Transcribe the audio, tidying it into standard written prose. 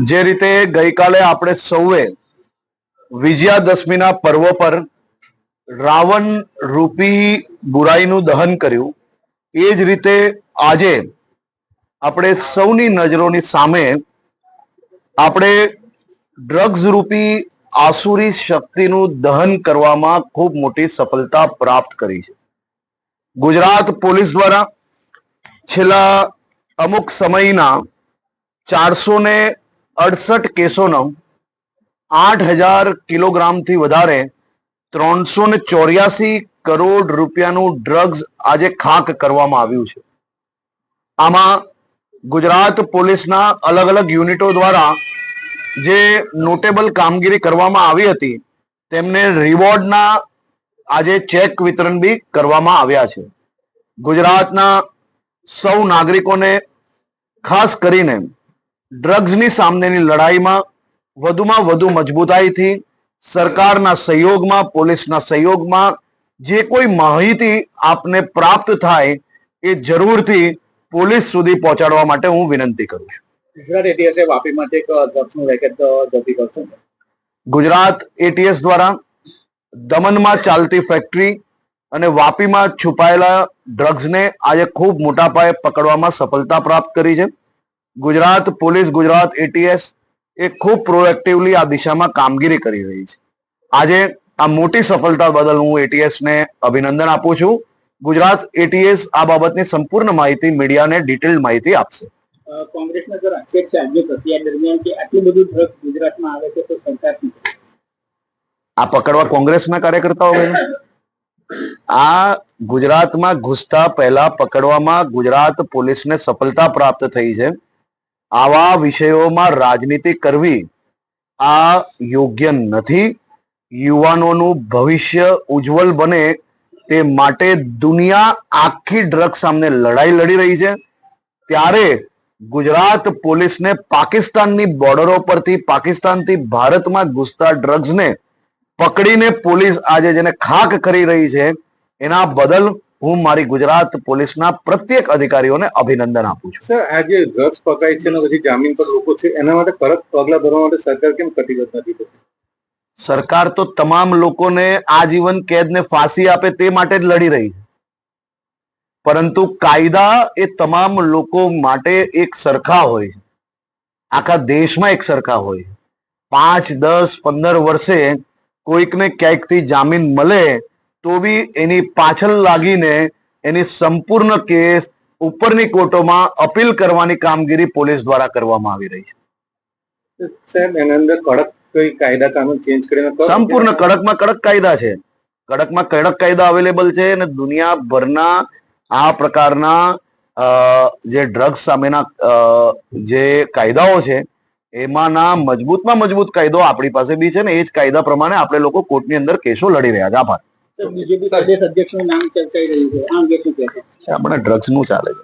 જે રીતે ગઈકાલે આપણે સૌએ વિજયાદશમીના પર્વ પર રાવણ રૂપી બુરાઈનું દહન કર્યું, એ જ રીતે આજે આપણે સૌની નજરોની સામે આપણે ડ્રગ્સ રૂપી આસુરી શક્તિનું દહન કરવામાં ખૂબ મોટી સફળતા પ્રાપ્ત કરી છે. ગુજરાત પોલીસ દ્વારા છેલ્લા અમુક સમયના 468 કેસોનો 8,000 કિલોગ્રામથી વધારે 384 કરોડ રૂપિયાનું ડ્રગ્સ આજે ખાક કરવામાં આવ્યું છે. આમાં ગુજરાત પોલીસના અલગ અલગ યુનિટો દ્વારા જે નોટેબલ કામગીરી કરવામાં આવી હતી તેમને રિવોર્ડના આજે ચેક વિતરણ બી કરવામાં આવ્યા છે. ગુજરાતના સૌ નાગરિકોને ખાસ કરીને ડ્રગ્સની સામેની લડાઈમાં વધુમાં વધુ મજબૂતાઈથી સરકારના સહયોગમાં, પોલીસના સહયોગમાં જે કોઈ માહિતી આપને પ્રાપ્ત થાય એ જરૂરથી પોલીસ સુધી પહોંચાડવા માટે હું વિનંતી કરું છું. ગુજરાત એટીએસે વાપીમાં એક ડ્રગ્સનું રેકેટ ઝડપી કરશે. ગુજરાત એટીએસ દ્વારા દમણમાં ચાલતી ફેક્ટરી અને વાપીમાં છુપાયેલા ડ્રગ્સને આજે ખૂબ મોટા પાયે પકડવામાં સફળતા પ્રાપ્ત કરી છે. ગુજરાત પોલીસ, ગુજરાત એટીએસ એ ખૂબ પ્રોએક્ટિવલી આ દિશામાં કામગીરી કરી રહી છે. આજે આ મોટી સફળતા બદલ હું એટીએસને અભિનંદન આપું છું. ગુજરાત એટીએસ આ બાબતની સંપૂર્ણ માહિતી મીડિયાને ડિટેલ માહિતી આપશે. કોંગ્રેસનો જો આક્ષેપ છે આજની પ્રક્રિયા દરમિયાન કે આટલું બધું ડ્રગ્સ ગુજરાતમાં આવે છે તો સરકાર આ પકડવા કોંગ્રેસના કાર્યકર્તાઓ આ ગુજરાતમાં ઘૂસતા પહેલા પકડવામાં ગુજરાત પોલીસને સફળતા પ્રાપ્ત થઈ છે. આવા વિષયોમાં રાજનીતિ કરવી આ યોગ્ય નથી. યુવાનોનું ભવિષ્ય ઉજ્જવલ બને તે માટે દુનિયા આખી ડ્રગ્સ સામે લડાઈ લડી રહી છે. ત્યારે ગુજરાત પોલીસને પાકિસ્તાનની બોર્ડરો પરથી, પાકિસ્તાનથી ભારતમાં ઘૂસતા ડ્રગ્સને પકડીને પોલીસ આજે જેને ખાક કરી રહી છે એના બદલ હું મારી ગુજરાત પોલીસના પ્રત્યેક અધિકારીઓને અભિનંદન આપું છું. સર, આજે ડ્રગ્સ પકડાય છે અને પછી જામીન પર લોકો છે, એના માટે કડક પગલા ભરવા માટે સરકાર કેમ કટિબદ્ધ નથી? સરકાર તો તમામ લોકોને આજીવન કેદને ફાંસી આપે તે માટે જ લડી રહી છે. પરંતુ કાયદા એ તમામ લોકો માટે એક સરખા હોય છે, આખા દેશમાં એક સરખા હોય છે. 5, 10, 15 વર્ષે કોઈકને ક્યાંકથી જામીન મળે તો બી એની પાછળ લાગીને એની સંપૂર્ણ કેસ ઉપરની કોર્ટોમાં અપીલ કરવાની કામગીરી પોલીસ દ્વારા કરવામાં આવી રહી છે. સાહેબ, એના અંદર કડક કોઈ કાયદા કાનૂન ચેન્જ કરીને સંપૂર્ણ કડકમાં કડક કાયદા છે, કડકમાં કડક કાયદા અવેલેબલ છે અને દુનિયાભરના આ પ્રકારના જે ડ્રગ્સ સામેના જે કાયદાઓ છે એમાંના મજબૂતમાં મજબૂત કાયદો આપણી પાસે બી છે ને એ જ કાયદા પ્રમાણે આપણે લોકો કોર્ટની અંદર કેસો લડી રહ્યા છે. આભાર. બીજેપી પ્રદેશ અધ્યક્ષનું નામ ચર્ચાઈ રહ્યું છે, આ અંગે શું કહેશો? આપણે ડ્રગ્સ નું ચાલે છે.